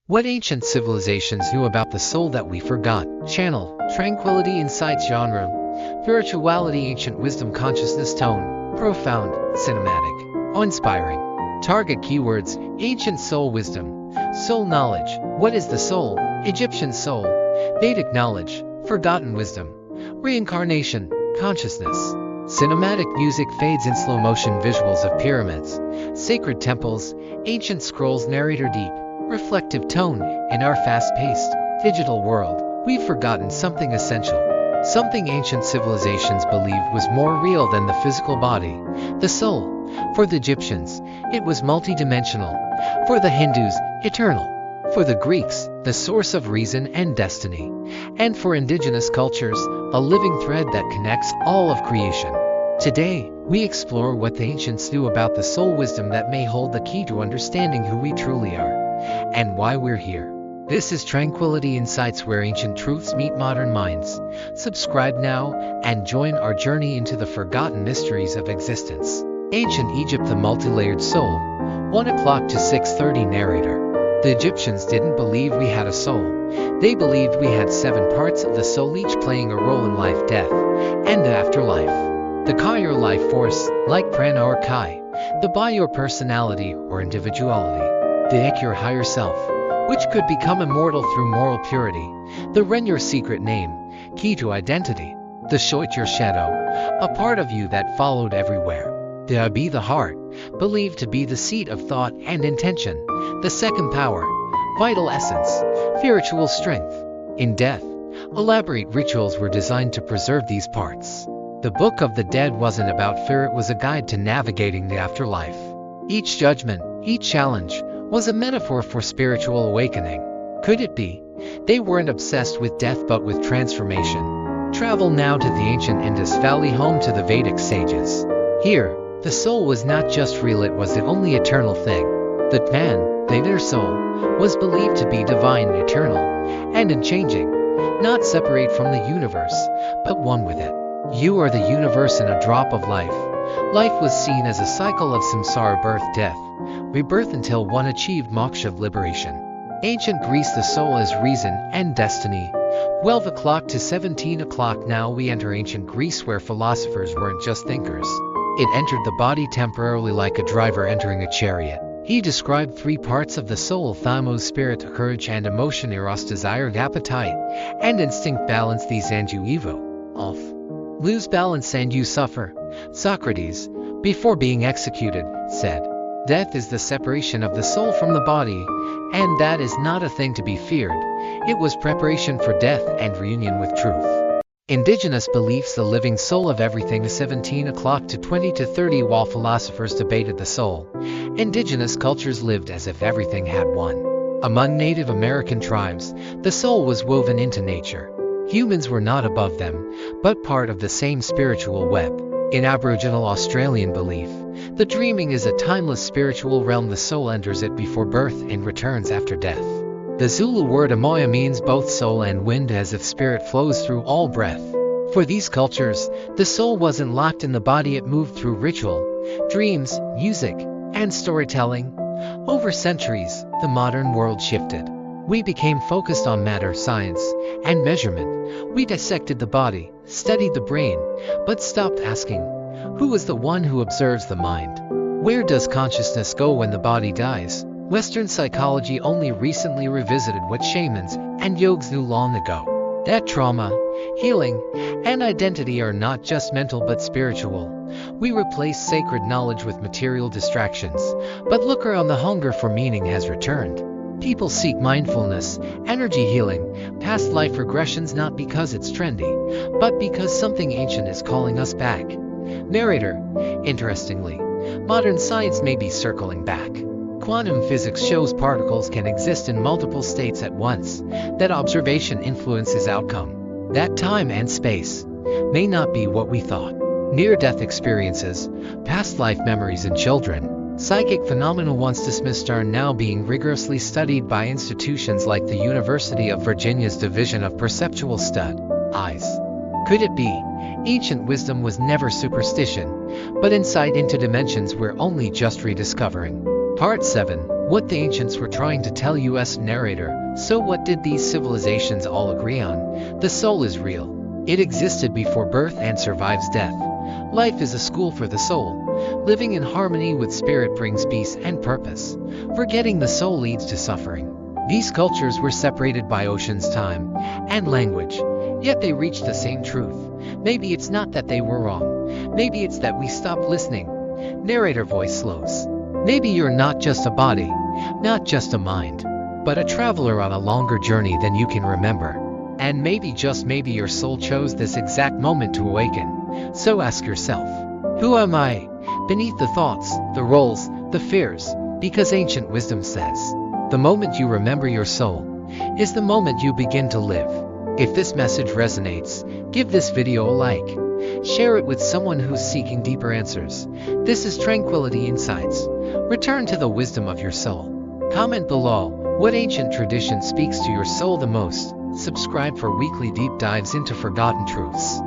What ancient civilizations knew about the soul that we forgot? Channel, Tranquility Insights. Genre, spirituality, ancient wisdom, consciousness. Tone, profound, cinematic, awe-inspiring. Target keywords, ancient soul wisdom, soul knowledge. What is the soul? Egyptian soul, Vedic knowledge, forgotten wisdom, reincarnation, consciousness. Cinematic music fades in slow motion, visuals of pyramids, sacred temples, ancient scrolls. Narrator, deep, reflective tone. In our fast-paced, digital world, we've forgotten something essential, something ancient civilizations believed was more real than the physical body, the soul. For the Egyptians, it was multidimensional. For the Hindus, eternal. For the Greeks, the source of reason and destiny. And for indigenous cultures, a living thread that connects all of creation. Today, we explore what the ancients knew about the soul, wisdom that may hold the key to understanding who we truly are and why we're here. This is Tranquility Insights, where ancient truths meet modern minds. Subscribe now and join our journey into the forgotten mysteries of existence. Ancient Egypt, the multi-layered soul. 1 o'clock to 6:30. Narrator. The Egyptians didn't believe we had a soul. They believed we had 7 parts of the soul, each playing a role in life, death, and the afterlife. The Ka, your life force, like prana or Kai. The Ba, your personality or individuality. The Ek, your higher self, which could become immortal through moral purity. The Ren, your secret name, key to identity. The Shoit, your shadow, a part of you that followed everywhere. The Abi, the heart, believed to be the seat of thought and intention. The second power, vital essence, spiritual strength. In death, elaborate rituals were designed to preserve these parts. The Book of the Dead wasn't about fear, it was a guide to navigating the afterlife. Each judgment, each challenge, was a metaphor for spiritual awakening. Could it be? They weren't obsessed with death but with transformation. Travel now to the ancient Indus Valley, home to the Vedic sages. Here, the soul was not just real, it was the only eternal thing. The man, the inner soul, was believed to be divine, eternal, and unchanging, not separate from the universe, but one with it. You are the universe in a drop of life. Life was seen as a cycle of samsara, birth, death, rebirth, until one achieved moksha, liberation. Ancient Greece, the soul as reason and destiny. 12 o'clock to 17 o'clock. Now we enter ancient Greece, where philosophers weren't just thinkers. It entered the body temporarily, like a driver entering a chariot. He described 3 parts of the soul: thymos, spirit, courage, and emotion, eros, desire, appetite, and instinct. Balance these and you evo off. Lose balance and you suffer. Socrates, before being executed, said, "Death is the separation of the soul from the body, and that is not a thing to be feared. It was preparation for death and reunion with truth." Indigenous beliefs, the living soul of everything. 17 o'clock to 20 to 30. While philosophers debated the soul, indigenous cultures lived as if everything had one. Among Native American tribes, the soul was woven into nature. Humans were not above them, but part of the same spiritual web. In Aboriginal Australian belief, the dreaming is a timeless spiritual realm. The soul enters it before birth and returns after death. The Zulu word amoya means both soul and wind, as if spirit flows through all breath. For these cultures, the soul wasn't locked in the body, it moved through ritual, dreams, music, and storytelling. Over centuries, the modern world shifted. We became focused on matter, science, and measurement. We dissected the body, studied the brain, but stopped asking, who is the one who observes the mind? Where does consciousness go when the body dies? Western psychology only recently revisited what shamans and yogs knew long ago. That trauma, healing, and identity are not just mental but spiritual. We replace sacred knowledge with material distractions, but look around, the hunger for meaning has returned. People seek mindfulness, energy healing, past life regressions, not because it's trendy, but because something ancient is calling us back. Narrator. Interestingly, modern science may be circling back. Quantum physics shows particles can exist in multiple states at once, that observation influences outcome, that time and space may not be what we thought. Near-death experiences, past life memories in children, psychic phenomena once dismissed are now being rigorously studied by institutions like the University of Virginia's Division of Perceptual Studies. Could it be? Ancient wisdom was never superstition, but insight into dimensions we're only just rediscovering. Part 7. What the ancients were trying to tell us, narrator. So what did these civilizations all agree on? The soul is real. It existed before birth and survives death. Life is a school for the soul. Living in harmony with spirit brings peace and purpose. Forgetting the soul leads to suffering. These cultures were separated by oceans, time, and language, yet they reached the same truth. Maybe it's not that they were wrong. Maybe it's that we stopped listening. Narrator voice slows. Maybe you're not just a body, not just a mind, but a traveler on a longer journey than you can remember. And maybe, just maybe, your soul chose this exact moment to awaken. So ask yourself, who am I? Beneath the thoughts, the roles, the fears, because ancient wisdom says, the moment you remember your soul is the moment you begin to live. If this message resonates, give this video a like. Share it with someone who's seeking deeper answers. This is Tranquility Insights. Return to the wisdom of your soul. Comment below what ancient tradition speaks to your soul the most. Subscribe for weekly deep dives into forgotten truths.